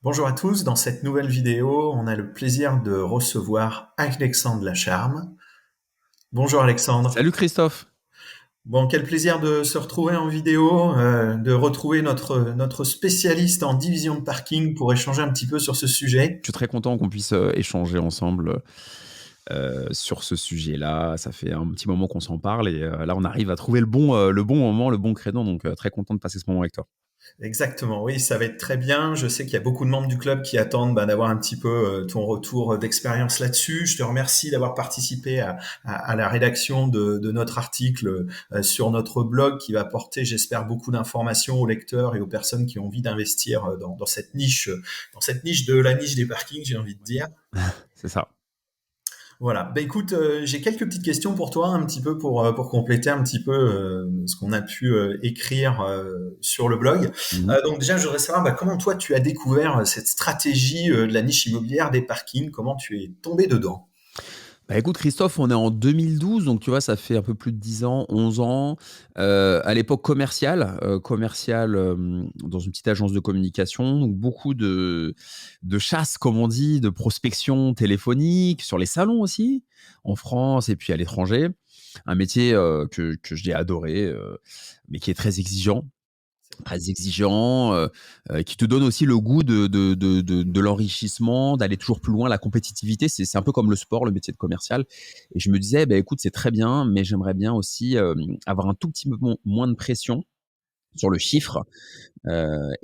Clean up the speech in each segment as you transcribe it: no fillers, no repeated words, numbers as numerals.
Bonjour à tous, dans cette nouvelle vidéo, on a le plaisir de recevoir Alexandre Lacharme. Bonjour Alexandre. Salut Christophe. Bon, quel plaisir de se retrouver en vidéo, de retrouver notre spécialiste en division de parking pour échanger un petit peu sur ce sujet. Je suis très content qu'on puisse échanger ensemble sur ce sujet-là. Ça fait un petit moment qu'on s'en parle et là, on arrive à trouver le bon moment, le bon créneau. Donc, très content de passer ce moment avec toi. Exactement, oui, ça va être très bien. Je sais qu'il y a beaucoup de membres du club qui attendent d'avoir un petit peu ton retour d'expérience là-dessus. Je te remercie d'avoir participé à la rédaction de notre article sur notre blog qui va apporter, j'espère, beaucoup d'informations aux lecteurs et aux personnes qui ont envie d'investir dans cette niche de la niche des parkings, j'ai envie de dire. C'est ça. Voilà. Ben écoute, j'ai quelques petites questions pour toi, un petit peu pour compléter un petit peu ce qu'on a pu écrire sur le blog. Mhm. Donc déjà, je voudrais savoir comment toi tu as découvert cette stratégie de la niche immobilière des parkings, comment tu es tombé dedans. Bah écoute Christophe, on est en 2012, donc tu vois, ça fait un peu plus de 10 ans, 11 ans. À l'époque commercial dans une petite agence de communication, donc beaucoup de chasse, comme on dit, de prospection téléphonique, sur les salons aussi, en France et puis à l'étranger. Un métier que j'ai adoré, mais qui est très exigeant, qui te donne aussi le goût de l'enrichissement, d'aller toujours plus loin, la compétitivité. C'est un peu comme le sport, le métier de commercial. Et je me disais, bah, écoute, c'est très bien, mais j'aimerais bien aussi avoir un tout petit peu moins de pression sur le chiffre.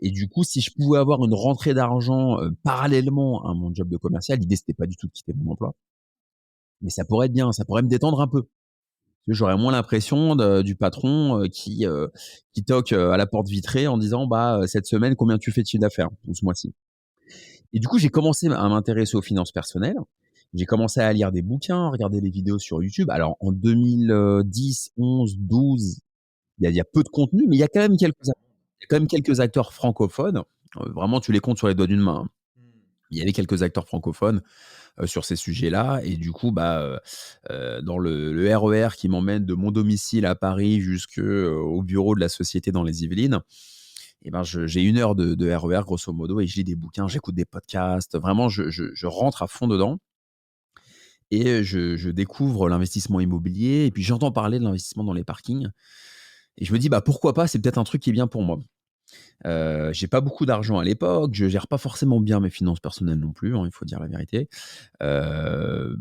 Et du coup, si je pouvais avoir une rentrée d'argent parallèlement à mon job de commercial, l'idée, c'était pas du tout de quitter mon emploi, mais ça pourrait être bien, ça pourrait me détendre un peu. J'aurais moins l'impression du patron qui toque à la porte vitrée en disant bah cette semaine combien tu fais de chiffre d'affaires ou ce mois-ci. Et du coup j'ai commencé à m'intéresser aux finances personnelles. J'ai commencé à lire des bouquins, à regarder des vidéos sur YouTube. Alors en 2010, 11, 12, il y a peu de contenu, mais il y a quand même quelques acteurs francophones. Vraiment tu les comptes sur les doigts d'une main, hein. Il y avait quelques acteurs francophones sur ces sujets-là. Et du coup, dans le RER qui m'emmène de mon domicile à Paris jusqu'au bureau de la société dans les Yvelines, et ben, j'ai 1 heure de RER, grosso modo, et je lis des bouquins, j'écoute des podcasts. Vraiment, je rentre à fond dedans et je découvre l'investissement immobilier. Et puis, j'entends parler de l'investissement dans les parkings. Et je me dis, bah, pourquoi pas, c'est peut-être un truc qui est bien pour moi. J'ai pas beaucoup d'argent à l'époque, je gère pas forcément bien mes finances personnelles non plus, hein, il faut dire la vérité. Euh,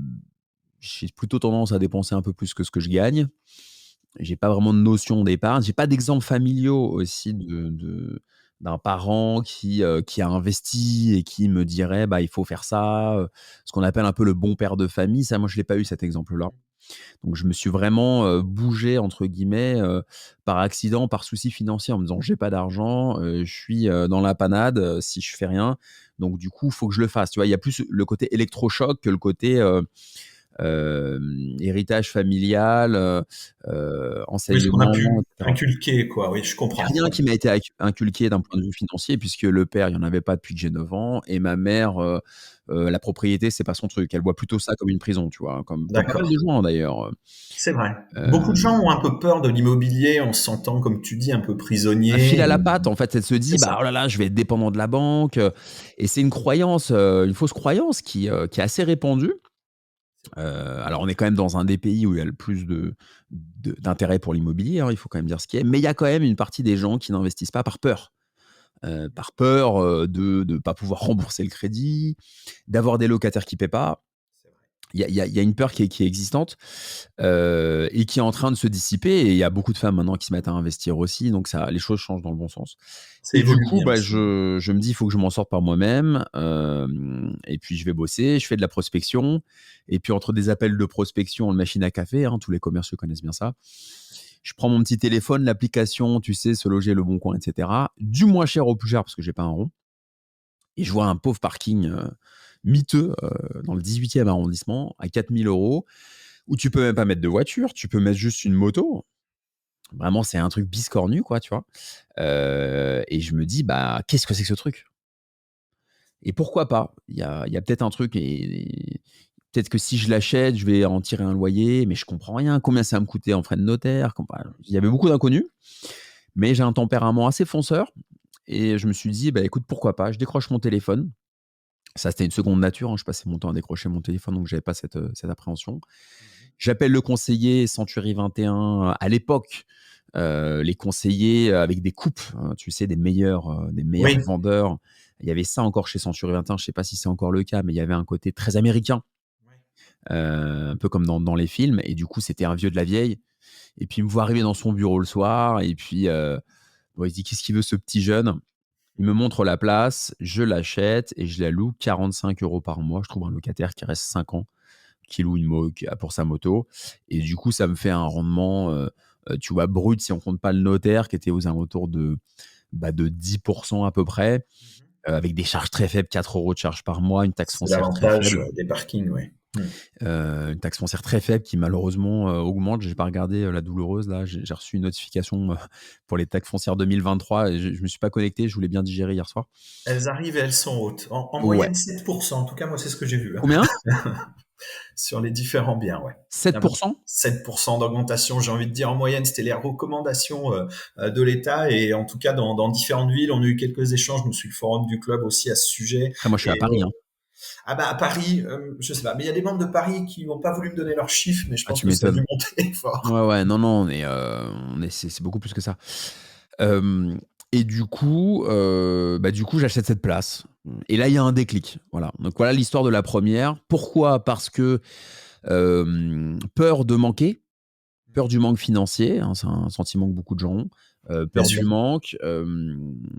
j'ai plutôt tendance à dépenser un peu plus que ce que je gagne. J'ai pas vraiment de notion d'épargne. J'ai pas d'exemples familiaux aussi d'un parent qui a investi et qui me dirait: «Bah, il faut faire ça», ce qu'on appelle un peu le bon père de famille. Ça, moi, je l'ai pas eu cet exemple-là. Donc je me suis vraiment, «bougé» entre guillemets, par accident, par souci financier en me disant: «J'ai pas d'argent, je suis, dans la panade, si je fais rien. Donc du coup, il faut que je le fasse». Tu vois? Il y a plus le côté électrochoc que le côté, héritage familial, Oui, ce qu'on a enseignement, pu et cetera. inculquer, quoi. Oui, je Il y a comprends. rien qui m'a été inculqué d'un point de vue financier puisque le père, il y en avait pas depuis que j'ai 9 ans et ma mère, la propriété, c'est pas son truc. Elle voit plutôt ça comme une prison, tu vois? Comme pas mal D'accord. de gens, hein, d'ailleurs, C'est vrai. Beaucoup de gens hem, ont un peu peur de l'immobilier en se sentant, comme tu dis, un peu un fil prisonnier. à la patte, en fait. Elle se C'est dit: ça. «Bah, oh là là, je vais être dépendant de la banque», et c'est une croyance, une fausse croyance qui est assez répandue. Alors on est quand même dans un des pays où il y a le plus d'intérêt pour l'immobilier, hein, il faut quand même dire ce qui est. Mais il y a quand même une partie des gens qui n'investissent pas par peur, de ne pas pouvoir rembourser le crédit, d'avoir des locataires qui paient pas. C'est vrai. Il y a une peur qui est existante, et qui est en train de se dissiper, et il y a beaucoup de femmes maintenant qui se mettent à investir aussi, donc ça les choses changent dans le bon sens. Ça Et du évolue coup, bien bah, aussi. je me dis: «Il faut que je m'en sorte par moi-même», et puis je vais bosser, je fais de la prospection et puis entre des appels de prospection, de machine à café, hein, tous les commerciaux connaissent bien ça. Je prends mon petit téléphone, l'application, tu sais, Se Loger, Le Bon Coin et cetera, du moins cher au plus cher parce que j'ai pas un rond, et je vois un pauvre parking, miteux, dans le 18e arrondissement à 4 000 € où tu peux même pas mettre de voiture, tu peux mettre juste une moto. Vraiment, c'est un truc biscornu, quoi, tu vois? Et je me dis: «Bah, qu'est-ce que c'est que ce truc?» Et pourquoi pas? Il y a peut-être un truc, et peut-être que si je l'achète, je vais en tirer un loyer, mais je comprends rien. Combien ça va me coûter en frais de notaire? Il y avait beaucoup d'inconnus, mais j'ai un tempérament assez fonceur et je me suis dit: «Bah, écoute, pourquoi pas?» Je décroche mon téléphone. Ça, c'était une seconde nature, hein, je passais mon temps à décrocher mon téléphone, donc j'avais pas cette appréhension. Mhm. J'appelle le conseiller Century 21, à l'époque, les conseillers, avec des coupes, tu sais, des meilleurs Oui. vendeurs. Il y avait ça encore chez Century 21, je sais pas si c'est encore le cas, mais il y avait un côté très américain, Ouais. un peu comme dans les films, et du coup, c'était un vieux de la vieille, et puis il me voit arriver dans son bureau le soir, et puis, bon, il se dit: «Qu'est-ce qu'il veut ce petit jeune?» Il me montre la place, je l'achète et je la loue 45 € par mois. Je trouve un locataire qui reste 5 ans, qui loue une mo qui a pour sa moto, et du coup, ça me fait un rendement, tu vois, brut, si on compte pas le notaire, qui était aux alentours de 10 à peu près, Mhm. avec des charges très faibles, 4 € de charges par mois, une taxe C'est foncière très l'avantage faible, des parkings, ouais. Mm. une taxe foncière très faible qui malheureusement, augmente. J'ai pas regardé, la douloureuse là, j'ai reçu une notification, pour les taxes foncières 2023, et je me suis pas connecté, je voulais bien digérer hier soir. Elles arrivent et elles sont hautes. En Ouais. moyenne 7%. En tout cas, moi, c'est ce que j'ai vu, hein, Combien? sur les différents biens, ouais. Ah ben, 7%? 7% d'augmentation, j'ai envie de dire en moyenne, c'était les recommandations de l'État et en tout cas dans différentes villes, on a eu quelques échanges. Nous suis le forum du club aussi à ce sujet. Après moi je suis à Et Paris, hein. ah bah à Paris, je sais pas, mais il y a des membres de Paris qui n'ont pas voulu me donner leurs chiffres, mais je Ah pense tu que ça a dû m'étonnes. monter fort. Ouais, ouais, non, non, on est c'est beaucoup plus que ça. Hem Et du coup, j'achète cette place, et là, il y a un déclic, voilà. Donc voilà l'histoire de la première. Pourquoi? Parce que, peur de manquer, peur du manque financier, hein, c'est un sentiment que beaucoup de gens ont, Bien peur sûr. du manque,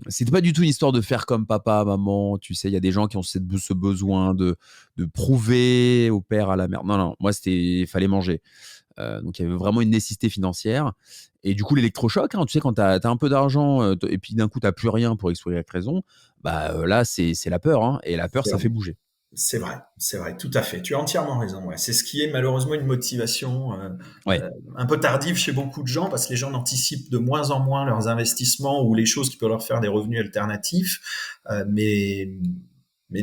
c'était pas du tout une histoire de faire comme papa, maman, tu sais? Il y a des gens qui ont ce besoin de prouver au père, à la mère. Non, non, moi, c'était il fallait manger. Donc il y avait vraiment une nécessité financière, et du coup l'électrochoc, hein, tu sais quand tu as un peu d'argent, et puis d'un coup tu as plus rien pour X ou Y raison, bah, là c'est la peur, hein, et la peur C'est ça vrai. fait bouger. C'est vrai, tout à fait. Tu as entièrement raison. Ouais. C'est ce qui est malheureusement une motivation Ouais, un peu tardive chez beaucoup de gens parce que les gens n'anticipent de moins en moins leurs investissements ou les choses qui peuvent leur faire des revenus alternatifs. Mais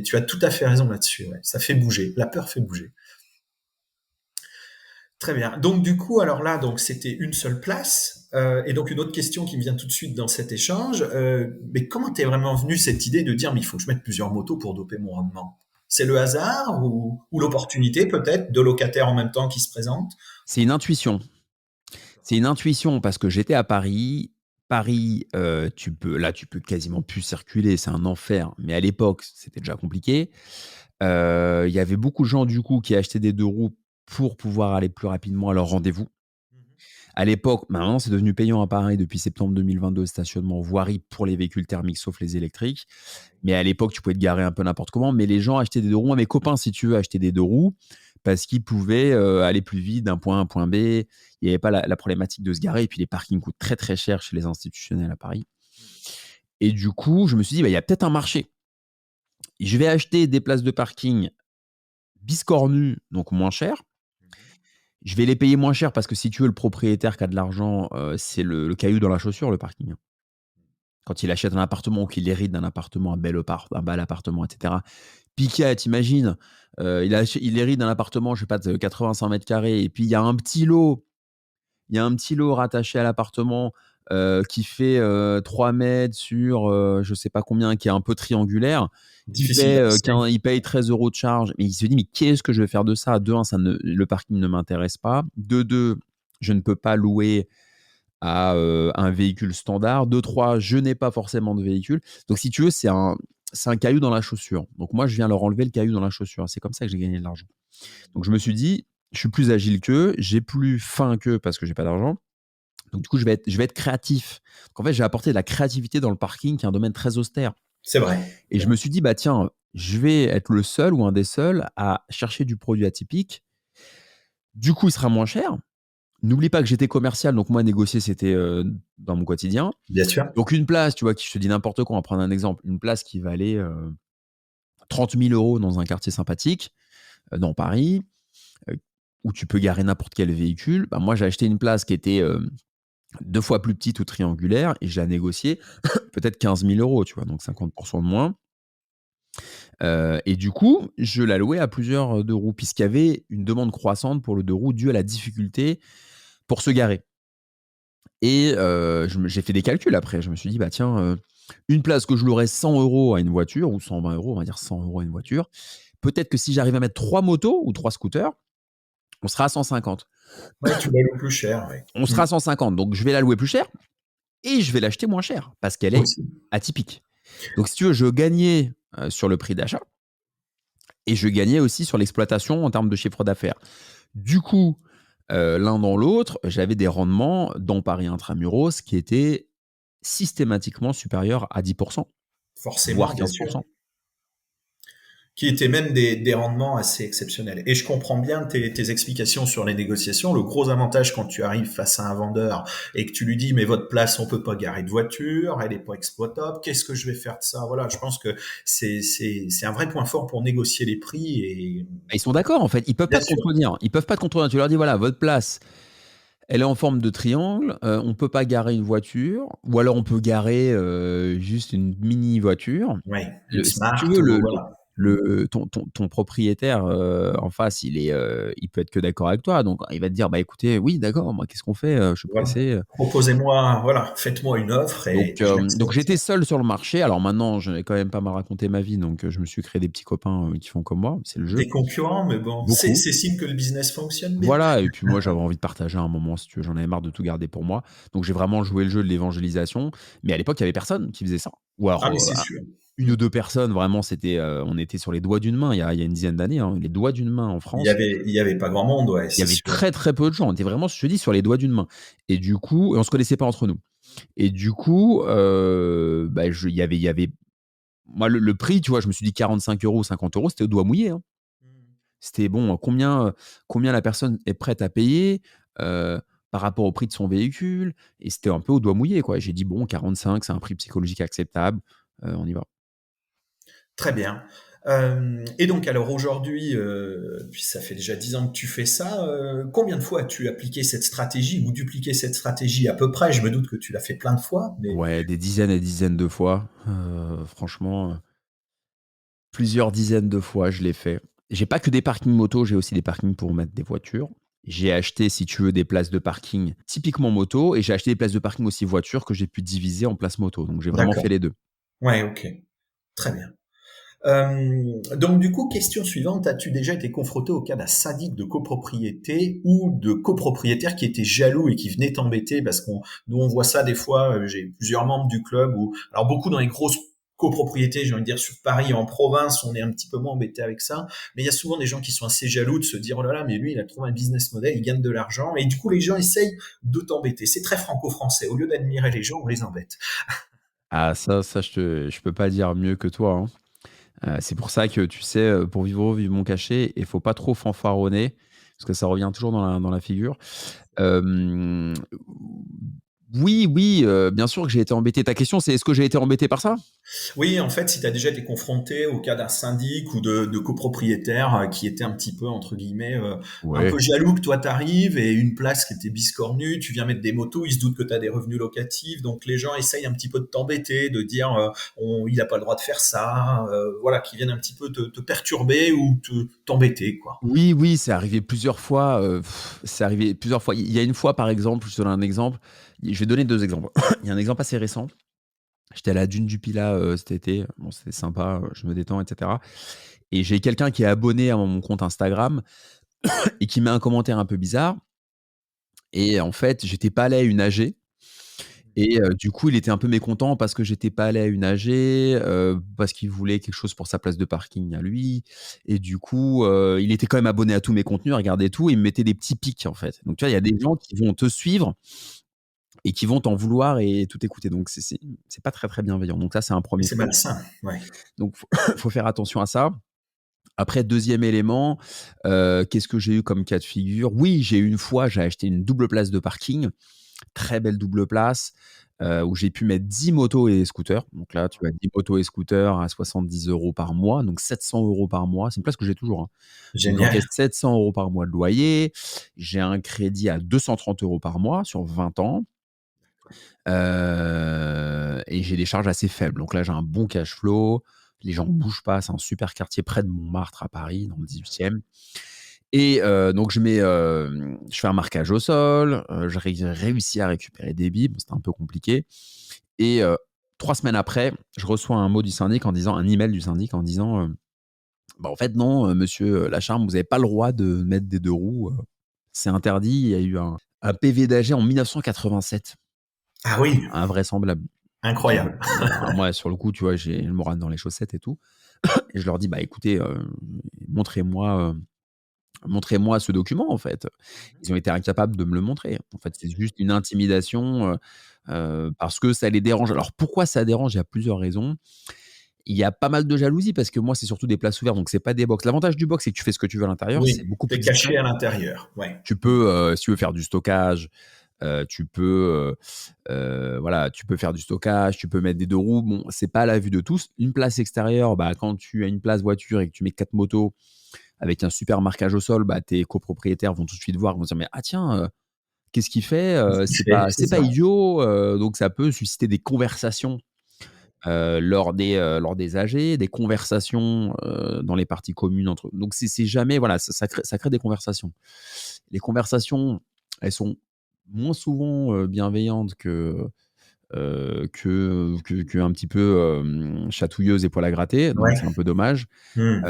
tu as tout à fait raison là-dessus. Ouais. Ça fait bouger. La peur fait bouger. Très bien. Donc du coup, alors là, donc c'était une seule place. Et donc une autre question qui me vient tout de suite dans cet échange. Mais comment t'es vraiment venu cette idée de dire mais il faut que je mette plusieurs motos pour doper mon rendement? C'est le hasard ou l'opportunité peut-être de locataires en même temps qui se présentent? c'est une intuition. C'est une intuition parce que j'étais à Paris. Paris, tu peux quasiment plus circuler, c'est un enfer, mais à l'époque, c'était déjà compliqué. Il y avait beaucoup de gens du coup qui achetaient des 2 roues pour pouvoir aller plus rapidement à leur rendez-vous. À l'époque, maintenant c'est devenu payant à Paris depuis septembre 2022, le stationnement voirie pour les véhicules thermiques sauf les électriques. Mais à l'époque, tu pouvais te garer un peu n'importe comment. Mais les gens achetaient des 2 roues. Moi, mes copains, si tu veux, achetaient des 2 roues parce qu'ils pouvaient aller plus vite d'un point A à un point B. Il n'y avait pas la problématique de se garer. Et puis les parkings coûtent très très cher chez les institutionnels à Paris. Et du coup, je me suis dit, bah, il y a peut-être un marché. Je vais acheter des places de parking biscornues, donc moins chères. Je vais les payer moins cher parce que si tu veux, le propriétaire qui a de l'argent, c'est le caillou dans la chaussure, le parking, hein. Quand il achète un appartement ou qu'il hérite d'un appartement, un bel appartement, et cetera. Picard, tu il hérite d'un appartement, je sais pas, de 85 mètres carrés, et puis il y a un petit lot rattaché à l'appartement, qui fait, 3 mètres sur, je sais pas combien, qui est un peu triangulaire. Difficile d'accès. Il paye 13 € de charge, mais il se dit: «Mais qu'est-ce que je vais faire de ça?» De 1, le parking ne m'intéresse pas. De 2, je ne peux pas louer à, un véhicule standard. De 3, je n'ai pas forcément de véhicule. Donc si tu veux, c'est un caillou dans la chaussure. Donc moi, je viens leur enlever le caillou dans la chaussure. C'est comme ça que j'ai gagné de l'argent. Donc je me suis dit: «Je suis plus agile qu'eux, j'ai plus faim qu'eux parce que j'ai pas d'argent. Donc du coup, je vais être créatif». Donc en fait, j'ai apporté de la créativité dans le parking, qui est un domaine très austère. C'est vrai. Et je me suis dit: «Bah tiens, je vais être le seul ou un des seuls à chercher du produit atypique. Du coup, il sera moins cher». N'oublie pas que j'étais commercial, donc moi négocier, c'était, dans mon quotidien. Bien sûr. Donc une place, tu vois, je te dis n'importe quoi, on va prendre un exemple, une place qui valait, 30 000 € dans un quartier sympathique, dans Paris, heu, où tu peux garer n'importe quel véhicule. Bah, moi, j'ai acheté une place qui était, 2 fois plus petite ou triangulaire, et je l'ai négociée peut-être 15 000 €, tu vois? Donc 50 de moins. Et du coup, je la louais à plusieurs, 2 roues, puisqu'il y avait une demande croissante pour le 2 roues due à la difficulté pour se garer. Et j'ai fait des calculs après. Je me suis dit: «Bah tiens, Une place que je louerais 100 € à une voiture, ou 120 €, on va dire 100 € à une voiture. Peut-être que si j'arrive à mettre 3 motos ou 3 scooters, on sera à 150. Ouais, tu la loues plus cher, ouais. On sera à 150, donc je vais la louer plus cher et je vais l'acheter moins cher parce qu'elle est Aussi. atypique. Donc si tu veux, je gagnais, sur le prix d'achat et je gagnais aussi sur l'exploitation en termes de chiffre d'affaires. Du coup, l'un dans l'autre, j'avais des rendements dans Paris intramuros qui étaient systématiquement supérieurs à 10 Forcément, voire bien 15. sûr. Qui étaient même des rendements assez exceptionnels. Et je comprends bien tes explications sur les négociations. Le gros avantage quand tu arrives face à un vendeur et que tu lui dis mais votre place on peut pas garer de voiture, elle est pas exploitable, qu'est-ce que je vais faire de ça? Voilà, je pense que c'est un vrai point fort pour négocier les prix et Ils sont d'accord en fait, ils peuvent bien pas te sûr. contredire. Ils peuvent pas te contredire. Tu leur dis voilà, votre place, elle est en forme de triangle, on peut pas garer une voiture, ou alors on peut garer, juste une mini voiture. Ouais, une Si tu Smart veux, ou voilà. ton propriétaire, en face, il peut être que d'accord avec toi. Donc il va te dire: «Bah écoutez, oui d'accord, moi qu'est-ce qu'on fait? Je suis Voilà. pressé». Proposez-moi, voilà, faites-moi une offre et je Donc l'accepte. j'étais seul sur le marché. Alors maintenant, je n'ai quand même pas mal raconté ma vie, donc je me suis créé des petits copains, qui font comme moi, c'est le jeu. Des concurrents, mais bon, Beaucoup. c'est signe que le business fonctionne bien. Voilà, et puis moi, j'avais envie de partager à un moment, si tu veux, j'en avais marre de tout garder pour moi. Donc j'ai vraiment joué le jeu de l'évangélisation, mais à l'époque, il y avait personne qui faisait ça. Ou Ah alors, mais c'est sûr. 1 ou 2 personnes, vraiment, c'était, on était sur les doigts d'une main il y a une dizaine d'années, hein, les doigts d'une main en France. Il y avait pas grand monde, ouais, Il y c'est avait sûr. très, très peu de gens. On était vraiment, je te dis, sur les doigts d'une main, et du coup on se connaissait pas entre nous, et du coup, bah, je il y avait moi, le prix, tu vois, je me suis dit 45 € ou 50 €, c'était au doigt mouillé, hein. Mmh. C'était bon, combien la personne est prête à payer, heu, par rapport au prix de son véhicule, et c'était un peu au doigt mouillé, quoi. J'ai dit: «Bon, 45, c'est un prix psychologique acceptable, on y va». Très bien. Et donc alors aujourd'hui, puis ça fait déjà 10 ans que tu fais ça, combien de fois as-tu appliqué cette stratégie ou dupliqué cette stratégie à peu près? Je me doute que tu l'as fait plein de fois, mais Ouais, des dizaines et dizaines de fois, franchement, plusieurs dizaines de fois, je l'ai fait. J'ai pas que des parkings moto, j'ai aussi des parkings pour mettre des voitures. J'ai acheté, si tu veux, des places de parking typiquement moto, et j'ai acheté des places de parking aussi voitures que j'ai pu diviser en places moto. Donc j'ai vraiment d'accord. fait les 2. Ouais, OK. Très bien. Donc du coup, question suivante, as-tu déjà été confronté au cas d'un syndic de copropriété ou de copropriétaires qui étaient jaloux et qui venaient t'embêter parce qu'on nous on voit ça des fois, j'ai plusieurs membres du club ou alors beaucoup dans les grosses copropriétés, j'ai envie de dire sur Paris et en province, on est un petit peu moins embêté avec ça, mais il y a souvent des gens qui sont assez jaloux de se dire oh là là, mais lui il a trouvé un business model, il gagne de l'argent et du coup les gens essayent de t'embêter. C'est très franco-français. Au lieu d'admirer les gens, on les embête. Ah ça je peux pas dire mieux que toi, hein. C'est pour ça que tu sais, pour vivre heureux, vivre mon cachet, il faut pas trop fanfaronner, parce que ça revient toujours dans la figure. Hem, oui, oui, bien sûr que j'ai été embêté. Ta question, c'est est-ce que j'ai été embêté par ça? Oui, en fait, si tu as déjà été confronté au cas d'un syndic ou de copropriétaire qui était un petit peu, entre guillemets, un Ouais. peu jaloux que toi t'arrives et une place qui était biscornue, tu viens mettre des motos, ils se doutent que tu as des revenus locatifs, donc les gens essayent un petit peu de t'embêter, de dire il a pas le droit de faire ça, voilà, qui viennent un petit peu te perturber ou t'embêter, quoi. Oui, oui, c'est arrivé plusieurs fois, c'est arrivé plusieurs fois. Il y a une fois, par exemple, je te donne un exemple, je vais donner 2 exemples. Il y a un exemple assez récent. J'étais à la dune du Pilat, cet été. Bon, c'était sympa, je me détends, et cetera, et j'ai quelqu'un qui est abonné à mon compte Instagram et qui met un commentaire un peu bizarre. Et en fait, j'étais pas allé à une AG, et du coup, il était un peu mécontent parce que j'étais pas allé à une AG, parce qu'il voulait quelque chose pour sa place de parking à lui, et du coup, il était quand même abonné à tous mes contenus, regardait tout, et il me mettait des petits pics, en fait. Donc tu vois, il y a des gens qui vont te suivre et qui vont t'en vouloir et tout écouter. Donc c'est pas très, très bienveillant. Donc ça, c'est un Mais premier c'est truc. malsain, ouais. Donc faut faire attention à ça. Après, deuxième élément, qu'est-ce que j'ai eu comme cas de figure? Oui, j'ai eu une fois, j'ai acheté une double place de parking, très belle double place, où j'ai pu mettre 10 motos et scooters. Donc là, tu as 10 motos et scooters à 70 € par mois, donc 700 € par mois. C'est une place que j'ai toujours, hein. Donc Génial. j'encaisse 700 € par mois de loyer. J'ai un crédit à 230 € par mois sur 20 ans, et j'ai des charges assez faibles. Donc là, j'ai un bon cash flow. Les gens ne bougent pas. C'est un super quartier près de Montmartre à Paris, dans le 18e. Et donc je fais un marquage au sol, j'ai réussi à récupérer des billes, bon, c'était un peu compliqué, et 3 semaines après, je reçois un email du syndic en disant, bah, en fait non, monsieur, Lacharme, vous avez pas le droit de mettre des 2 roues, c'est interdit. Il y a eu un PV d'AG en 1987, Ah oui, invraisemblable. Puis bon, incroyable. alors moi sur le coup, tu vois, j'ai le moral dans les chaussettes et tout et je leur dis: «Bah écoutez, montrez-moi, montrez-moi ce document en fait». Ils ont été incapables de me le montrer. En fait, c'est juste une intimidation, parce que ça les dérange. Alors pourquoi ça dérange? Il y a plusieurs raisons. Il y a pas mal de jalousie parce que moi, c'est surtout des places ouvertes, donc c'est pas des box. L'avantage du box, c'est que tu fais ce que tu veux à l'intérieur, c'est Oui, beaucoup tu plus es discret. caché à l'intérieur, ouais. Tu peux, si tu veux faire du stockage, tu peux, voilà, tu peux faire du stockage, tu peux mettre des 2 roues. Bon, c'est pas à la vue de tous. Une place extérieure, bah, quand tu as une place voiture et que tu mets 4 motos avec un super marquage au sol, bah, tes copropriétaires vont tout de suite voir, ils vont se dire: «Mais ah tiens, qu'est-ce qu'il fait? C'est ce C'est qu'il fait, pas c'est c'est pas ça. idiot», donc ça peut susciter des conversations, lors des AG, des conversations, dans les parties communes entre donc c'est jamais voilà, ça crée des conversations. Les conversations, elles sont moins souvent, bienveillantes que un petit peu, chatouilleuses et poil à gratter, donc Ouais. c'est un peu dommage. Mmh.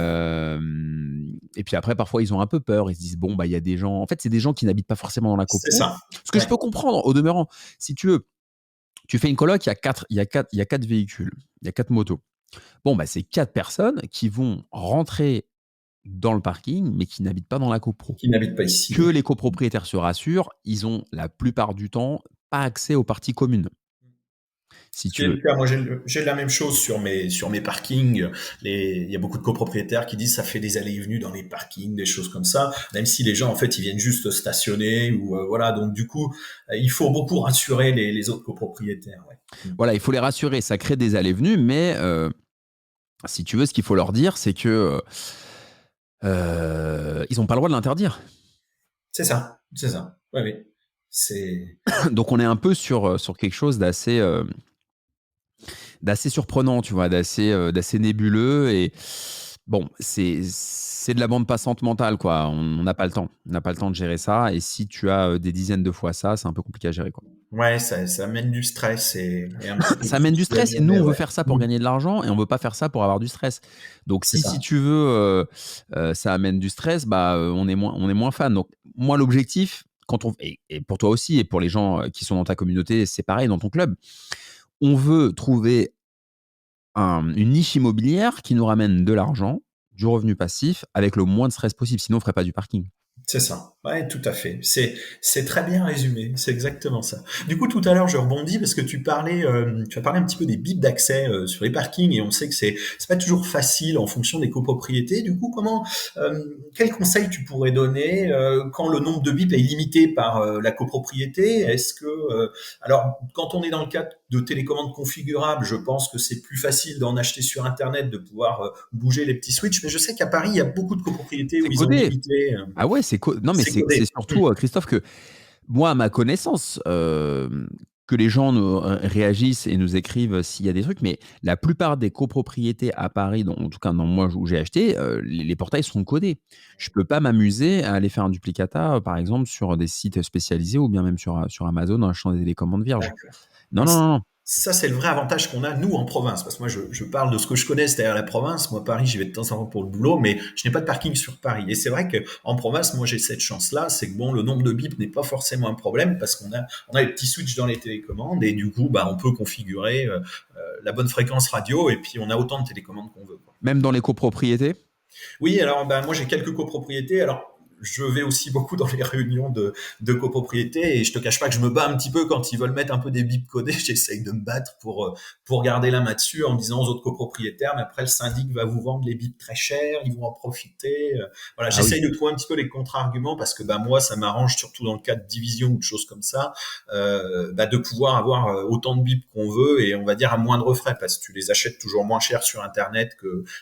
Et puis après, parfois, ils ont un peu peur. Ils se disent: «Bon, bah, il y a des gens» en fait, c'est des gens qui n'habitent pas forcément dans la C'est copro. ça. Ce que je Ouais. peux comprendre, au demeurant. Si tu veux, tu fais une coloc, il y a 4 véhicules, il y a 4 motos. Bon, bah, c'est 4 personnes qui vont rentrer dans le parking, mais qui n'habitent pas dans la copro. Qui n'habite pas ici, Que ouais. les copropriétaires se rassurent, ils ont la plupart du temps pas accès aux parties communes, si Ce qui tu est veux. le cas, moi j'ai la même chose sur mes parkings. Il y a beaucoup de copropriétaires qui disent ça fait des allées et venues dans les parkings, des choses comme ça, même si les gens en fait ils viennent juste stationner ou voilà. Donc du coup, il faut beaucoup rassurer les autres copropriétaires. Ouais. Mm. Voilà, il faut les rassurer, ça crée des allées-venues, mais si tu veux, ce qu'il faut leur dire, c'est que, ils ont pas le droit de l'interdire. C'est ça, c'est ça. Oui, oui. C'est Donc on est un peu sur quelque chose d'assez surprenant, tu vois? D'assez nébuleux et bon, c'est de la bande passante mentale, quoi. On n'a pas le temps. On n'a pas le temps de gérer ça et si tu as, des dizaines de fois ça, c'est un peu compliqué à gérer, quoi. ouais, ça amène du stress et un petit peu de Ça amène du soucis à stress et nous, gérer, on veut ouais. faire ça pour Mm. gagner de l'argent et on veut pas faire ça pour avoir du stress. Donc C'est si ça. tu veux, ça amène du stress, bah, on est moins fan. Donc moi, l'objectif quand on et pour toi aussi et pour les gens, qui sont dans ta communauté, c'est pareil dans ton club. On veut trouver une niche immobilière qui nous ramène de l'argent, du revenu passif avec le moins de stress possible, sinon on ferait pas du parking. C'est ça. Ouais, tout à fait. C'est très bien résumé. C'est exactement ça. Du coup, tout à l'heure, je rebondis parce que tu as parlé un petit peu des bips d'accès sur les parkings et on sait que c'est pas toujours facile en fonction des copropriétés. Du coup, quel conseil tu pourrais donner quand le nombre de bips est limité par la copropriété? Est-ce que, alors, quand on est dans le cadre de télécommande configurable, je pense que c'est plus facile d'en acheter sur Internet, de pouvoir bouger les petits switches. Mais je sais qu'à Paris, il y a beaucoup de copropriétés où C'est ils ont codé. limité. Ah ouais, non mais C'est c'est codé. Mmh. surtout, Christophe, que moi, à ma connaissance, que les gens nous réagissent et nous écrivent s'il y a des trucs, mais la plupart des copropriétés à Paris, en tout cas dans moi où j'ai acheté, les portails sont codés. Je peux pas m'amuser à aller faire un duplicata, par exemple, sur des sites spécialisés ou bien même sur Amazon en achetant des télécommandes vierges. D'accord. Non, Ouais, non, non, non. ça, c'est le vrai avantage qu'on a, nous, en province. Parce que moi, je parle de ce que je connais, c'est-à-dire la province. Moi, Paris, j'y vais de temps en temps pour le boulot, mais je n'ai pas de parking sur Paris. Et c'est vrai qu'en province, moi, j'ai cette chance-là. C'est que bon, le nombre de bips n'est pas forcément un problème parce on a les petits switches dans les télécommandes et du coup, bah, on peut configurer la bonne fréquence radio et puis on a autant de télécommandes qu'on veut, quoi. Même dans les copropriétés? Oui, alors ben, moi j'ai quelques copropriétés. Alors je vais aussi beaucoup dans les réunions de copropriétés et je te cache pas que je me bats un petit peu quand ils veulent mettre un peu des bips codés. J'essaye de me battre pour garder la main dessus en disant aux autres copropriétaires, mais après le syndic va vous vendre les bips très chers, ils vont en profiter. Voilà, Ah oui. j'essaye de trouver un petit peu les contre-arguments parce que bah moi ça m'arrange surtout dans le cas de division ou de choses comme ça, bah, de pouvoir avoir autant de bips qu'on veut et on va dire à moindre frais parce que tu les achètes toujours moins cher sur internet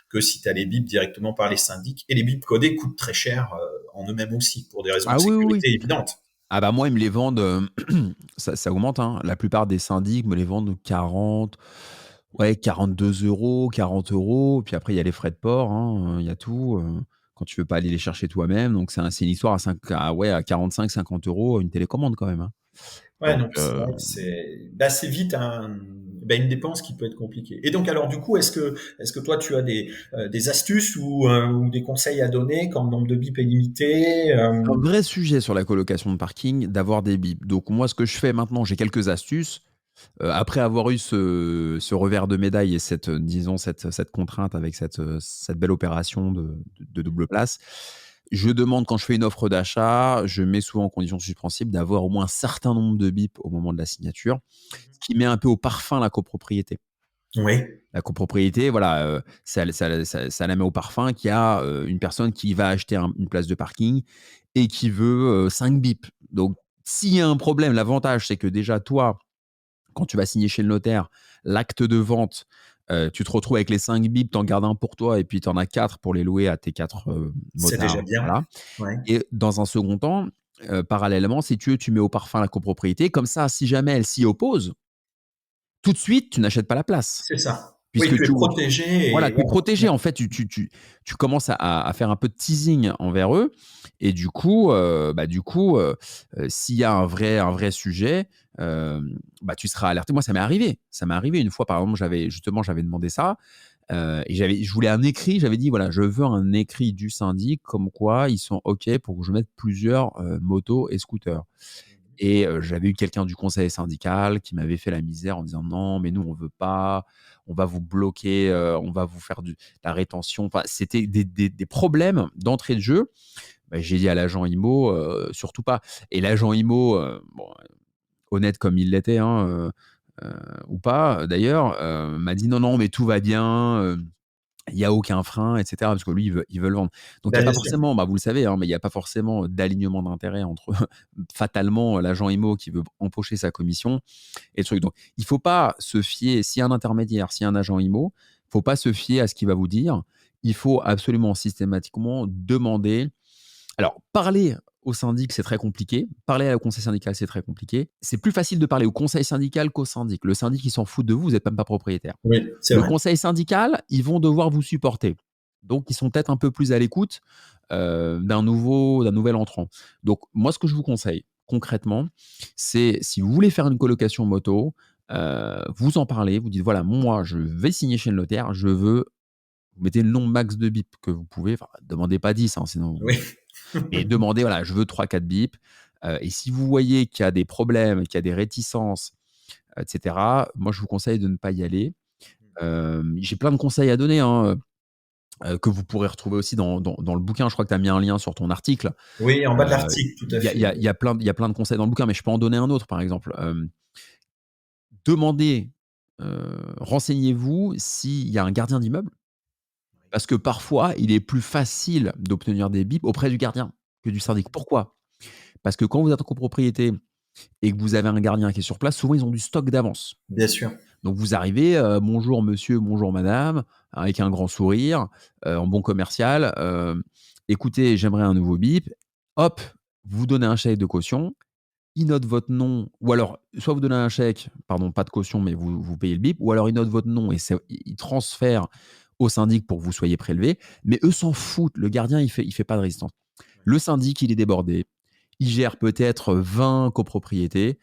que si tu as les bips directement par les syndics. Et les bips codés coûtent très cher en eux-mêmes aussi, pour des raisons de Ah oui, oui, oui. sécurité évidentes. Ah bah, moi, ils me les vendent, ça augmente, hein. La plupart des syndics me les vendent 40, ouais, 42 €, 40 €. Puis après, il y a les frais de port, hein, il y a tout, quand tu veux pas aller les chercher toi-même. Donc c'est une histoire à 45-50 € une télécommande quand même, hein. Ouais, Donc, donc c'est vrai que c'est vite une dépense qui peut être compliquée. Et donc alors du coup, est-ce que toi tu as des astuces ou des conseils à donner comme nombre de bips est limité un vrai sujet sur la colocation de parking, d'avoir des bips. Donc moi, ce que je fais maintenant, j'ai quelques astuces. Après avoir eu ce revers de médaille et cette, disons cette contrainte avec cette belle opération de double place, je demande quand je fais une offre d'achat, je mets souvent en condition suspensible d'avoir au moins un certain nombre de bips au moment de la signature, ce qui met un peu au parfum la copropriété. Oui, La copropriété, voilà, ça la met au parfum qu'il y a, une personne qui va acheter une place de parking et qui veut, 5 bips. Donc s'il y a un problème, l'avantage, c'est que déjà toi, quand tu vas signer chez le notaire, l'acte de vente, tu te retrouves avec les 5 bips, tu en gardes 1 pour toi et puis tu en as 4 pour les louer à tes 4 c'est déjà motards, bien. voilà. Ouais, Et dans un second temps, parallèlement, si tu veux, tu mets au parfum la copropriété. Comme ça, si jamais elle s'y oppose, tout de suite, tu n'achètes pas la place. c'est ça. Oui, Puisque tu es tu protégé voilà, et tu es voilà. protégé. En fait, tu commences à faire un peu de teasing envers eux et s'il y a un vrai sujet, tu seras alerté. Moi, ça m'est arrivé. Ça m'est arrivé une fois, par exemple, j'avais demandé ça, et je voulais un écrit. J'avais dit: «Voilà, je veux un écrit du syndic comme quoi ils sont OK pour que je mette plusieurs, motos et scooters». Et j'avais eu quelqu'un du conseil syndical qui m'avait fait la misère en disant: «Non, mais nous, on veut pas, on va vous bloquer, on va vous faire la rétention». Enfin, c'était des problèmes d'entrée de jeu. Bah, j'ai dit à l'agent IMO, «Surtout pas». Et l'agent IMO, bon, honnête comme il l'était, hein, ou pas d'ailleurs, m'a dit: «Non, non, mais tout va bien, il y a aucun frein, et cetera», parce que lui, il veut le vendre. Donc il y a Bien pas sûr. forcément, bah, vous le savez, hein, mais il y a pas forcément d'alignement d'intérêts entre fatalement l'agent IMO qui veut empocher sa commission et le truc. Donc il faut pas se fier, s'il y a un intermédiaire, s'il y a un agent IMO, faut pas se fier à ce qu'il va vous dire. Il faut absolument systématiquement demander. Alors, parler au syndic, c'est très compliqué. Parler au conseil syndical, c'est très compliqué. C'est plus facile de parler au conseil syndical qu'au syndic. Le syndic, il s'en fout de vous, vous n'êtes même pas propriétaire. Oui, c'est Le vrai. conseil syndical, ils vont devoir vous supporter. Donc, ils sont peut-être un peu plus à l'écoute d'un nouvel entrant. Donc, moi, ce que je vous conseille, concrètement, c'est si vous voulez faire une colocation moto, vous en parlez, vous dites voilà, moi, je vais signer chez le notaire, je veux, vous mettez le nombre max de bips que vous pouvez, enfin, demandez pas 10, hein, sinon, Oui. et demandez, voilà, je veux 3-4 bips. Et si vous voyez qu'il y a des problèmes, qu'il y a des réticences, et cetera, moi, je vous conseille de ne pas y aller. J'ai plein de conseils à donner, hein, que vous pourrez retrouver aussi dans le bouquin. Je crois que tu as mis un lien sur ton article. Oui, en bas de l'article, tout Il à y a, il fait. y a- il y a plein, il y a plein de conseils dans le bouquin, mais je peux en donner un autre, par exemple. Demandez, renseignez-vous s'il y a un gardien d'immeuble, parce que parfois, il est plus facile d'obtenir des bips auprès du gardien que du syndic. Pourquoi? Parce que quand vous êtes en copropriété et que vous avez un gardien qui est sur place, souvent ils ont du stock d'avance. Bien sûr. Donc vous arrivez, «Bonjour monsieur, bonjour madame», avec un grand sourire, en bon commercial, «Écoutez, j'aimerais un nouveau bip». Hop, vous donnez un chèque de caution, il note votre nom, ou alors soit vous donnez un chèque, pardon, pas de caution, mais vous payez le bip, ou alors il note votre nom et il transfère au syndic pour que vous soyez prélevé, mais eux s'en foutent, le gardien il fait pas de résistance. Le syndic, il est débordé, il gère peut-être 20 copropriétés,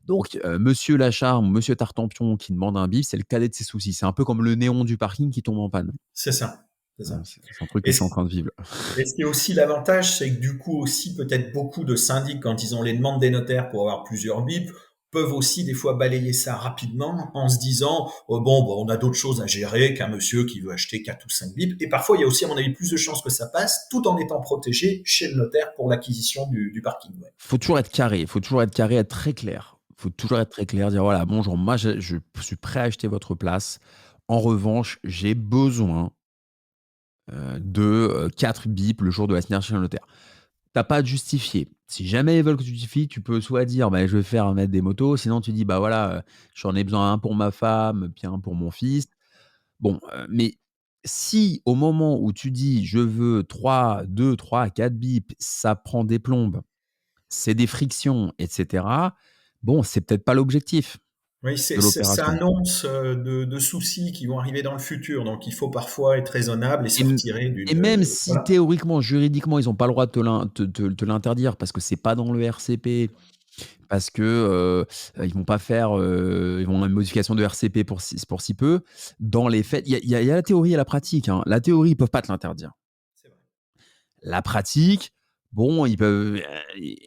donc monsieur Lacharme ou monsieur Tartampion qui demande un bip, c'est le cadet de ses soucis. C'est un peu comme le néon du parking qui tombe en panne. C'est ça. C'est ça. C'est un truc que Et je suis en train de vivre là. Et ce qui est aussi l'avantage, c'est que du coup aussi peut-être beaucoup de syndics, quand ils ont les demandes des notaires pour avoir plusieurs bips, peuvent aussi des fois balayer ça rapidement en se disant on a d'autres choses à gérer qu'un monsieur qui veut acheter 4 ou 5 bips. Et parfois il y a aussi à mon avis plus de chances que ça passe tout en étant protégé chez le notaire pour l'acquisition du parking. Ouais. Faut toujours être carré, être très clair. Faut toujours être très clair, dire: «Voilà, bonjour, moi je suis prêt à acheter votre place. En revanche, j'ai besoin, de, 4 bips le jour de la signature chez le notaire». Tu as pas à te justifier. Si jamais ils veulent que tu justifies, tu peux soit dire: «Bah, je vais faire mettre des motos», sinon tu dis: «Bah, voilà, j'en ai besoin un pour ma femme, puis un pour mon fils». Bon, mais si au moment où tu dis: «Je veux 3, 2, 3, 4 bips», ça prend des plombes, c'est des frictions, et cetera, bon, c'est peut-être pas l'objectif Oui, de ça l'opération. annonce de soucis qui vont arriver dans le futur. Donc il faut parfois être raisonnable et Et se m retirer et d'une. même si Voilà. théoriquement, juridiquement, ils ont pas le droit de te l'interdire parce que c'est pas dans le RCP, parce que ils vont pas faire, ils vont avoir une modification de RCP pour si peu. Dans les faits, il y a la théorie et la pratique, hein. La théorie, ils peuvent pas te l'interdire. C'est vrai. La pratique, bon, ils peuvent.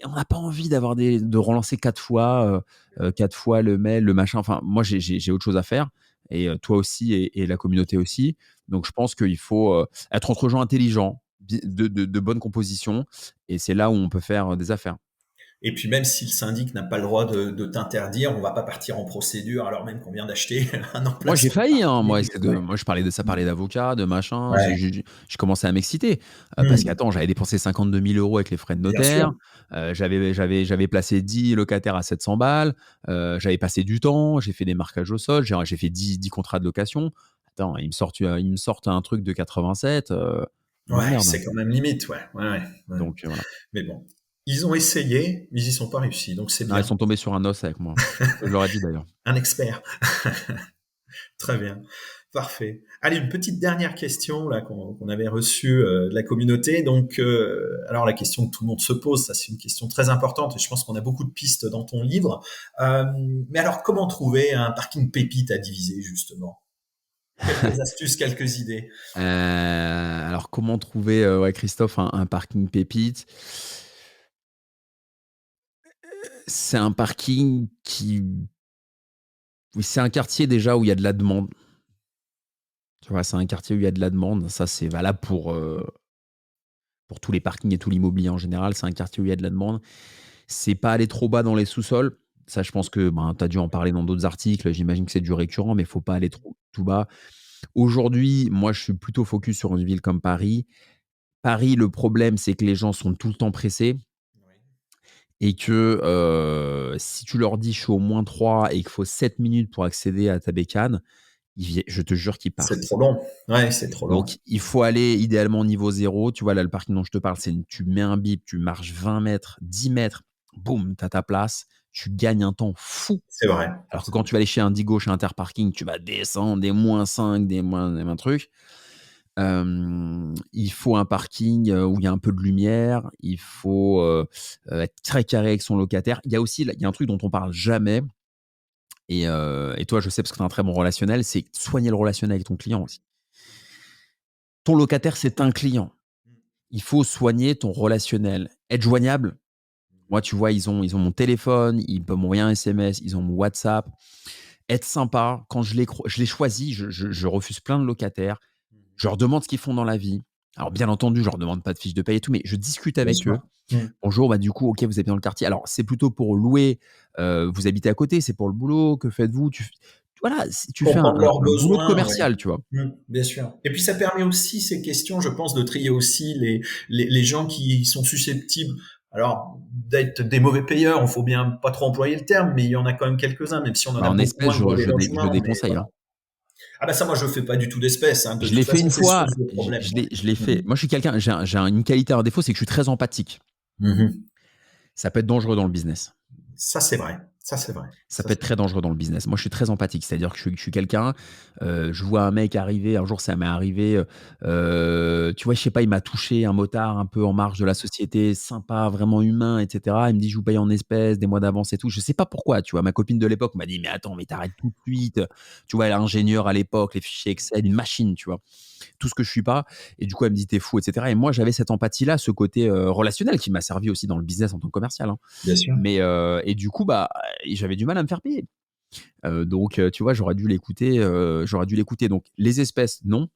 On n'a pas envie de relancer 4 fois, Bien sûr. 4 fois le mail, le machin. Enfin, moi, j'ai autre chose à faire. Et toi aussi, et la communauté aussi. Donc, je pense qu'il faut être entre gens intelligents, de bonne composition. Et c'est là où on peut faire des affaires. Et puis même si le syndic n'a pas le droit de t'interdire, on va pas partir en procédure alors même qu'on vient d'acheter un Moi, j'ai emplacement de failli, hein. parking. Ouais. Moi, je parlais de ça, Mmh. parlait d'avocat, de machin. Ouais. J'ai commencé à m'exciter parce Mmh. qu'attends, j'avais dépensé 52 000 euros avec les frais de Bien sûr. notaire. J'avais placé 10 locataires à 700 balles. J'avais passé du temps. J'ai fait des marquages au sol. J'ai fait 10 contrats de location. Attends, ils me sortent un truc de 87. Ils Ouais, m'emmerdent. c'est quand même limite, ouais. Ouais, ouais, ouais. Donc, voilà. Mais bon, ils ont essayé, mais ils y sont pas réussis, donc c'est Non, ils bien. sont tombés sur un os avec moi. Je leur ai dit d'ailleurs. Un expert. Très bien. Parfait. Allez, une petite dernière question là qu'on avait reçue de la communauté. Donc, alors la question que tout le monde se pose, ça c'est une question très importante et je pense qu'on a beaucoup de pistes dans ton livre. Euh, mais alors, comment trouver un parking pépite à diviser justement? Quelques astuces, quelques idées. Alors, comment trouver, ouais, Christophe, un parking pépite? C'est un parking qui Oui, c'est un quartier déjà où il y a de la demande. Tu vois? C'est un quartier où il y a de la demande. Ça, c'est valable pour tous les parkings et tout l'immobilier en général. C'est un quartier où il y a de la demande. C'est pas aller trop bas dans les sous-sols. Ça, je pense que, ben, tu as dû en parler dans d'autres articles. J'imagine que c'est du récurrent, mais il faut pas aller trop tout bas. Aujourd'hui, moi, je suis plutôt focus sur une ville comme Paris. Paris, le problème, c'est que les gens sont tout le temps pressés Oui. et que, si tu leur dis: «Je suis au -3» et qu'il faut 7 minutes pour accéder à ta bécane, je te jure qu'ils C'est partent. trop long. Ouais, c'est trop long. Donc, il faut aller idéalement au niveau zéro. Tu vois, là, le parking dont je te parle, tu mets un bip, tu marches 20 mètres, 10 mètres, boum, tu as ta place. Tu gagnes un temps fou. C'est vrai. Alors que C'est quand vrai. tu vas aller chez Indigo, chez Interparking, tu vas descendre des -5, des moins trucs. Il faut un parking où il y a un peu de lumière. Il faut être très carré avec son locataire. Il y a aussi, il y a un truc dont on parle jamais. Et toi, je sais parce que tu as un très bon relationnel, c'est soigner le relationnel avec ton client aussi. Ton locataire, c'est un client. Il faut soigner ton relationnel. Être joignable. Moi, tu vois, ils ont mon téléphone, ils peuvent m'envoyer un SMS, ils ont mon WhatsApp. Être sympa. Quand je les choisis, je refuse plein de locataires. Je leur demande ce qu'ils font dans la vie. Alors, bien entendu, je leur demande pas de fiche de paie et tout, mais je discute Bien avec sûr. eux. Mmh. Bonjour, bah, du coup, OK, vous habitez dans le quartier. Alors, c'est plutôt pour louer, vous habitez à côté, c'est pour le boulot, que faites-vous? Voilà, tu fais Comprendre leurs un boulot de besoins, ouais. commercial, tu vois? Bien sûr. Et puis ça permet aussi ces questions, je pense, de trier aussi les gens qui sont susceptibles, alors d'être des mauvais payeurs, il faut bien pas trop employer le terme, mais il y en a quand même quelques-uns, même si on en Bah, a en beaucoup espèces, moins que dans les je logements, mais déconseille, voilà. hein. Ah bah ça, moi, je fais pas du tout d'espèces, hein. De Je toute l'ai fait façon, une c'est fois, source de problème, ouais. je l'ai Mmh. fait. Moi, je suis quelqu'un, une qualité, un défaut, c'est que je suis très empathique. Mmh. Ça peut être dangereux dans le business. Ça, c'est vrai. Ça, c'est vrai. Ça Ça, peut être c'est très dangereux dans le business. Moi, je suis très empathique, c'est-à-dire que je suis quelqu'un, je vois un mec arriver, un jour ça m'est arrivé, tu vois, je sais pas, il m'a touché, un motard un peu en marge de la société, sympa, vraiment humain, et cetera. Il me dit: «Je vous paye en espèces, des mois d'avance et tout». Je sais pas pourquoi, tu vois? Ma copine de l'époque m'a dit: «Mais attends, mais t'arrêtes tout de suite». Tu vois, elle est ingénieure à l'époque, les fichiers Excel, une machine, tu vois? Tout ce que je suis pas. Et du coup, elle me dit: «Tu fou», et cetera. Et moi, j'avais cette empathie-là, ce côté, relationnel qui m'a servi aussi dans le business en tant que commercial, hein. bien sûr. Mais, et du coup, bah, j'avais du mal à me faire payer. Donc, tu vois, j'aurais dû l'écouter. Donc les espèces, non.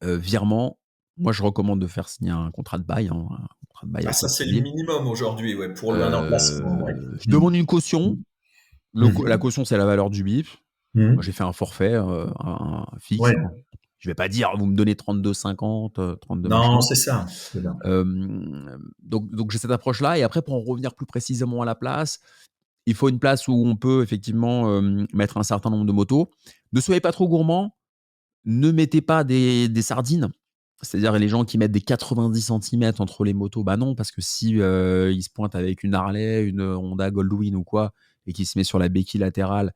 Virement, moi, je recommande de faire signer un contrat de bail, hein, un contrat de bail Ah avec ça, le c'est le syndic. minimum aujourd'hui, ouais, pour un emplacement, ouais. Je Mmh. demande une caution. La Mmh. caution, c'est la valeur du BIP. Moi, j'ai Mmh. fait un forfait, un fixe, Ouais. hein. Je vais pas dire: «Vous me donnez 32,50, 32 Non, machin». c'est ça. C'est ça. Donc j'ai cette approche-là. Et après, pour en revenir plus précisément à la place, il faut une place où on peut effectivement, mettre un certain nombre de motos. Ne soyez pas trop gourmands. Ne mettez pas des sardines. C'est-à-dire les gens qui mettent des 90 centimètres entre les motos, bah non, parce que si, il se pointe avec une Harley, une Honda Goldwing ou quoi, et qui se met sur la béquille latérale,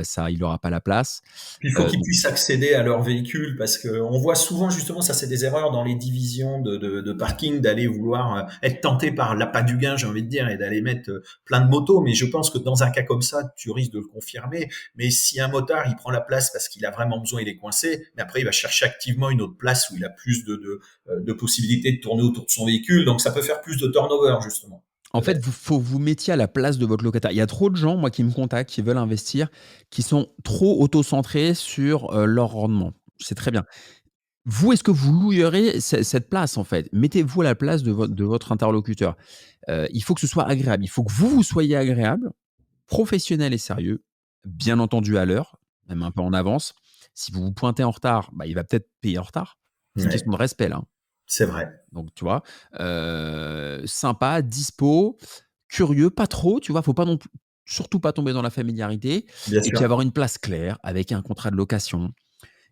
ça, il n'aura pas la place. Puis il faut qu'ils Donc, puissent accéder à leur véhicule parce que on voit souvent justement ça c'est des erreurs dans les divisions de parking d'aller vouloir être tenté par l'appât du gain j'ai envie de dire et d'aller mettre plein de motos mais je pense que dans un cas comme ça tu risques de le confirmer mais si un motard il prend la place parce qu'il a vraiment besoin il est coincé mais après il va chercher activement une autre place où il a plus de possibilités de tourner autour de son véhicule donc ça peut faire plus de turnover justement en fait, peut-être. faut vous mettiez à la place de votre locataire. Il y a trop de gens, moi, qui me contactent, qui veulent investir, qui sont trop auto-centrés sur leur rendement. C'est très bien. Vous, est-ce que vous louerez cette place, en fait? Mettez-vous à la place de votre interlocuteur. Il faut que ce soit agréable. Il faut que vous soyez agréable, professionnel et sérieux, bien entendu à l'heure, même un peu en avance. Si vous vous pointez en retard, bah, il va peut-être payer en retard. C'est une Ouais, question de respect, là, hein. c'est vrai. Donc, tu vois, sympa, dispo, curieux, pas trop, tu vois? Faut pas non plus surtout pas tomber dans la familiarité Bien et puis sûr. avoir une place claire avec un contrat de location,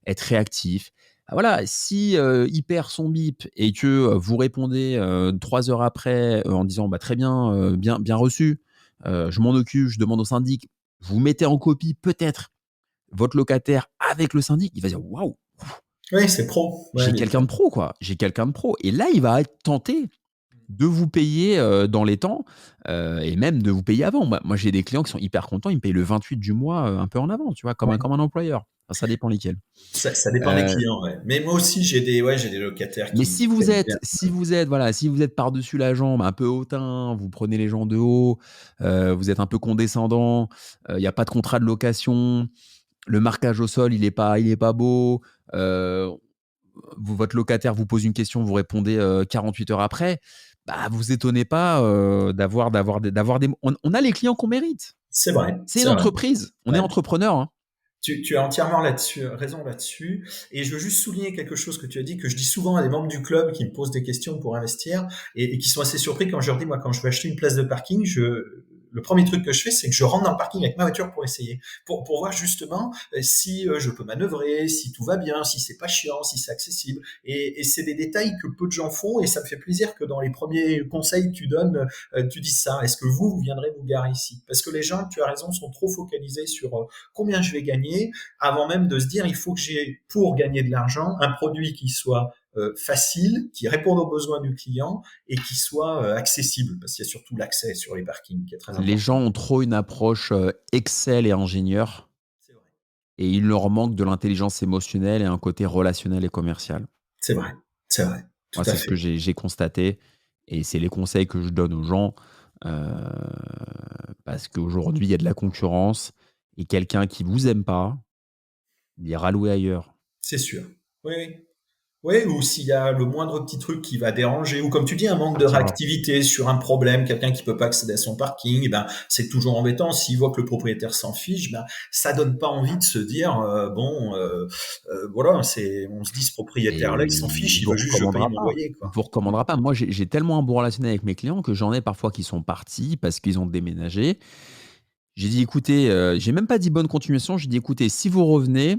être réactif. Ah voilà, si, il perd son bip et que, vous répondez, 3 heures après, en disant: «Bah, très bien, bien reçu, je m'en occupe, je demande au syndic». Vous mettez en copie peut-être votre locataire avec le syndic, il va dire: «Waouh, Oui, c'est pro. Ouais, j'ai bien quelqu'un sûr. de pro, quoi, j'ai quelqu'un de pro» et là, il va être tenté de vous payer, dans les temps, et même de vous payer avant. Moi, j'ai des clients qui sont hyper contents, ils me payent le 28 du mois, un peu en avance, tu vois? Comme un Ouais. comme un employeur. Enfin, ça dépend lesquels. Ça dépend des Heu, clients, ouais. Mais moi aussi, j'ai des locataires mais qui si vous aiment êtes bien. si vous êtes, voilà, si vous êtes par-dessus la jambe, un peu hautain, vous prenez les gens de haut, vous êtes un peu condescendant, il y a pas de contrat de location, le marquage au sol, il est pas beau, heu, votre locataire vous pose une question, vous répondez, 48 heures après, bah, vous étonnez pas, d'avoir des on a les clients qu'on mérite. C'est vrai, C'est une c'est vrai. entreprise, on est Ouais. entrepreneur, hein. Tu as entièrement là-dessus, raison là-dessus. Et je veux juste souligner quelque chose que tu as dit, que je dis souvent à des membres du club qui me posent des questions pour investir et qui sont assez surpris quand je leur dis, moi, quand je veux acheter une place de parking, le premier truc que je fais, c'est que je rentre dans le parking avec ma voiture pour essayer, pour voir justement si je peux manœuvrer, si tout va bien, si c'est pas chiant, si c'est accessible. Et c'est des détails que peu de gens font et ça me fait plaisir que dans les premiers conseils que tu donnes, tu dises ça. Est-ce que vous viendrez vous garer ici? Parce que les gens, tu as raison, sont trop focalisés sur combien je vais gagner, avant même de se dire il faut que j'ai, pour gagner de l'argent, un produit qui soit facile, qui réponde aux besoins du client et qui soit accessible, parce qu'il y a surtout l'accès sur les parkings qui est très Les gens important. ont trop une approche, Excel et ingénieur C'est vrai. et il leur manque de l'intelligence émotionnelle et un côté relationnel et commercial. C'est vrai. C'est vrai. Tout Moi, à c'est ce que fait. j'ai constaté et c'est les conseils que je donne aux gens, heu, parce qu'aujourd'hui, il y a de la concurrence et quelqu'un qui vous aime pas, il ira louer ailleurs. C'est sûr. Oui, oui. Oui, ou s'il y a le moindre petit truc qui va déranger, ou comme tu dis, un manque de Partira. réactivité sur un problème, quelqu'un qui peut pas accéder à son parking, eh ben, c'est toujours embêtant. S'il voit que le propriétaire s'en fiche, ben, ça donne pas envie de se dire, voilà, on se dit, ce Et propriétaire-là, il s'en il fiche, il vous veut juste que je paye recommandera mon pas. loyer, Il quoi. vous recommandera pas. Moi, j'ai tellement un bon relationnel avec mes clients que j'en ai parfois qui sont partis parce qu'ils ont déménagé. J'ai dit: «Écoutez», j'ai même pas dit: «Bonne continuation», j'ai dit: «Écoutez, si vous revenez,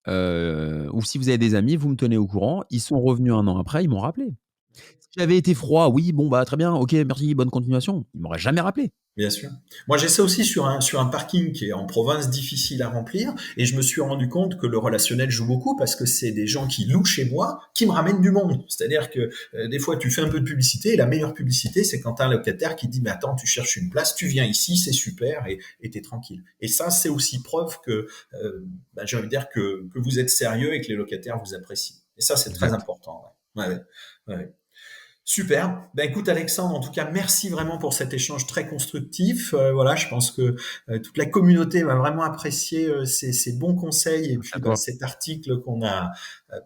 ou si vous avez des amis, vous me tenez au courant». Ils sont revenus 1 an après, ils m'ont rappelé. Si j'avais été froid: «Oui, bon, bah, très bien, OK, merci, bonne continuation», ils m'auraient jamais rappelé. Bien sûr. Moi, j'ai ça aussi sur un parking qui est en province difficile à remplir et je me suis rendu compte que le relationnel joue beaucoup parce que c'est des gens qui louent chez moi qui me ramènent du monde. C'est-à-dire que des fois, tu fais un peu de publicité et la meilleure publicité, c'est quand tu as un locataire qui dit, mais attends, tu cherches une place, tu viens ici, c'est super et t'es tranquille. Et ça, c'est aussi preuve que, j'ai envie de dire que vous êtes sérieux et que les locataires vous apprécient. Et ça, c'est très Exact. important. Ouais. Ouais, ouais. Ouais. Super. Ben écoute Alexandre, en tout cas merci vraiment pour cet échange très constructif. Voilà, je pense que toute la communauté va vraiment apprécier ces bons conseils et Merci à puis toi. cet article qu'on a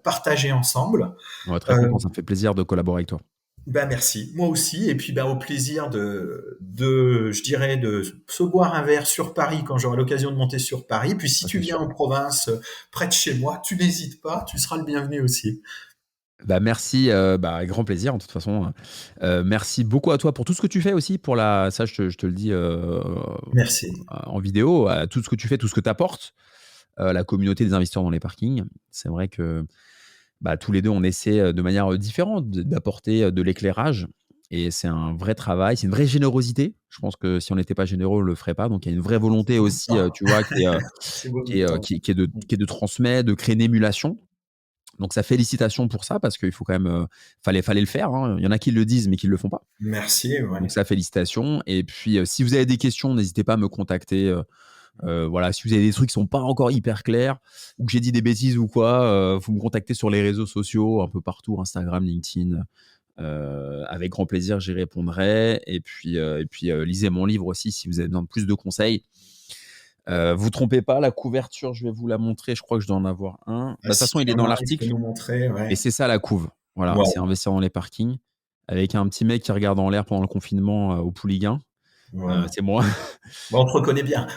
partagé ensemble. Ouais, très Euh, content, ça me fait plaisir de collaborer avec toi. ben merci, moi aussi. Et puis ben au plaisir je dirais, de se boire un verre sur Paris quand j'aurai l'occasion de monter sur Paris. Puis si Ça, tu c'est viens sûr. en province, près de chez moi, tu n'hésites pas, tu seras le bienvenu aussi. Bah, merci, bah, avec grand plaisir, de toute façon, merci beaucoup à toi pour tout ce que tu fais aussi pour la ça je te le dis, Merci. en vidéo, tout ce que tu fais, tout ce que tu apportes, la communauté des investisseurs dans les parkings. C'est vrai que, bah, tous les 2 on essaie, de manière, différente d'apporter, de l'éclairage et c'est un vrai travail, c'est une vraie générosité. Je pense que si on n'était pas généreux, on le ferait pas. Donc il y a une vraie volonté Beaucoup de aussi, temps. tu vois, qui est, C'est beaucoup qui de est, temps. qui est de transmettre, de créer une émulation. Donc ça, félicitations pour ça parce qu'il faut quand même, fallait le faire, hein. Il y en a qui le disent mais qui le font pas. Merci, Donc ouais. ça, félicitations. Et puis, si vous avez des questions, n'hésitez pas à me contacter, voilà, si vous avez des trucs qui sont pas encore hyper clairs ou que j'ai dit des bêtises ou quoi, vous me contactez sur les réseaux sociaux, un peu partout, Instagram, LinkedIn. Avec grand plaisir, j'y répondrai. Et puis, lisez mon livre aussi si vous avez besoin de plus de conseils. Vous trompez pas, la couverture, je vais vous la montrer. Je crois que je dois en avoir un. Ah, Bah, de toute si façon, tu il est en dans as un, il faut l'article. nous montrer, Et ouais. c'est ça la couve. Voilà, c'est Wow, investir dans les parkings avec un petit mec qui regarde en l'air pendant le confinement au Pouliguen. wow. C'est moi. Bon, on te reconnaît bien.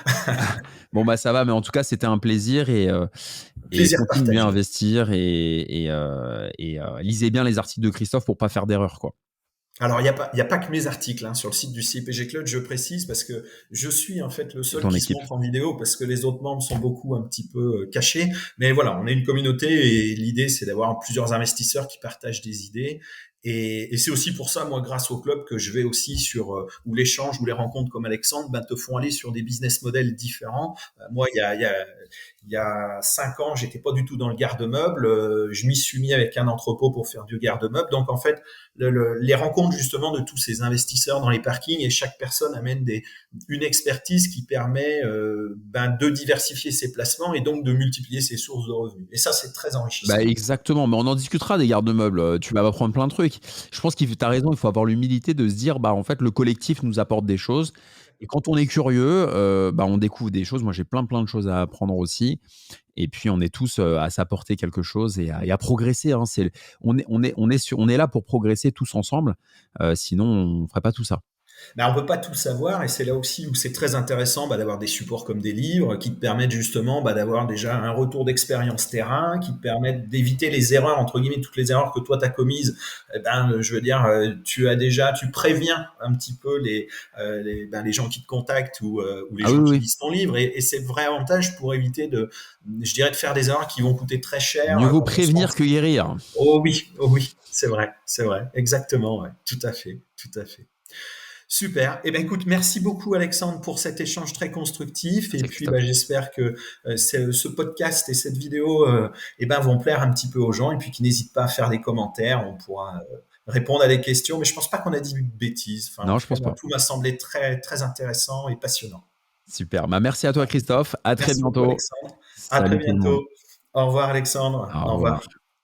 Bon, bah ça va, mais en tout cas, c'était un plaisir et Plaisir continuez à partagé. investir et lisez bien les articles de Christophe pour pas faire d'erreur, quoi. Alors, il y a pas que mes articles hein, sur le site du CIPG Club, je précise, parce que je suis en fait le Et seul ton qui se équipe. montre en vidéo, parce que les autres membres sont beaucoup un petit peu cachés. Mais voilà, on est une communauté et l'idée, c'est d'avoir plusieurs investisseurs qui partagent des idées. Et c'est aussi pour ça, moi, grâce au club, que je vais aussi sur où l'échange, où les rencontres comme Alexandre ben, te font aller sur des business models différents. Moi, il y a 5 ans, j'étais pas du tout dans le garde-meuble. Je m'y suis mis avec un entrepôt pour faire du garde-meuble. Donc, en fait, les rencontres justement de tous ces investisseurs dans les parkings et chaque personne amène une expertise qui permet ben, de diversifier ses placements et donc de multiplier ses sources de revenus. Et ça, c'est très Bah, enrichissant. exactement, mais on en discutera des garde-meubles, tu vas apprendre plein de trucs. Je pense qu'il tu as raison, il faut avoir l'humilité de se dire: «Bah, en fait, le collectif nous apporte des choses» et quand on est curieux, bah, on découvre des choses. Moi, j'ai plein de choses à apprendre aussi et puis on est tous, à s'apporter quelque chose et à progresser, hein. On est là pour progresser tous ensemble, sinon on ferait pas tout ça. Mais on peut pas tout savoir et c'est là aussi où c'est très intéressant bah, d'avoir des supports comme des livres qui te permettent justement bah, d'avoir déjà un retour d'expérience terrain, qui te permettent d'éviter les erreurs, entre guillemets, toutes les erreurs que toi tu as commises. Eh ben, je veux dire, tu préviens un petit peu les gens qui te contactent ou les Ah oui, gens qui oui. lisent ton livre et c'est le vrai avantage pour éviter je dirais, de faire des erreurs qui vont coûter très cher Mieux vaut quand on se prévenir lance. que guérir. Oh oui, c'est vrai, exactement, ouais, tout à fait, tout à fait. Super. Eh ben, écoute, merci beaucoup Alexandre pour cet échange très constructif. Et Merci puis, bah, Christophe. j'espère que ce podcast et cette vidéo eh ben, vont plaire un petit peu aux gens. Et puis, qu'ils n'hésitent pas à faire des commentaires. On pourra répondre à des questions. Mais je pense pas qu'on a dit de bêtises. Enfin, en Non, tout je cas, pense moi, pas. tout m'a semblé très, très intéressant et passionnant. Super, bah, merci à toi Christophe, à très Merci beaucoup bientôt. Alexandre. À très Salut tout le monde. bientôt. Au revoir Alexandre. Au Au revoir. revoir.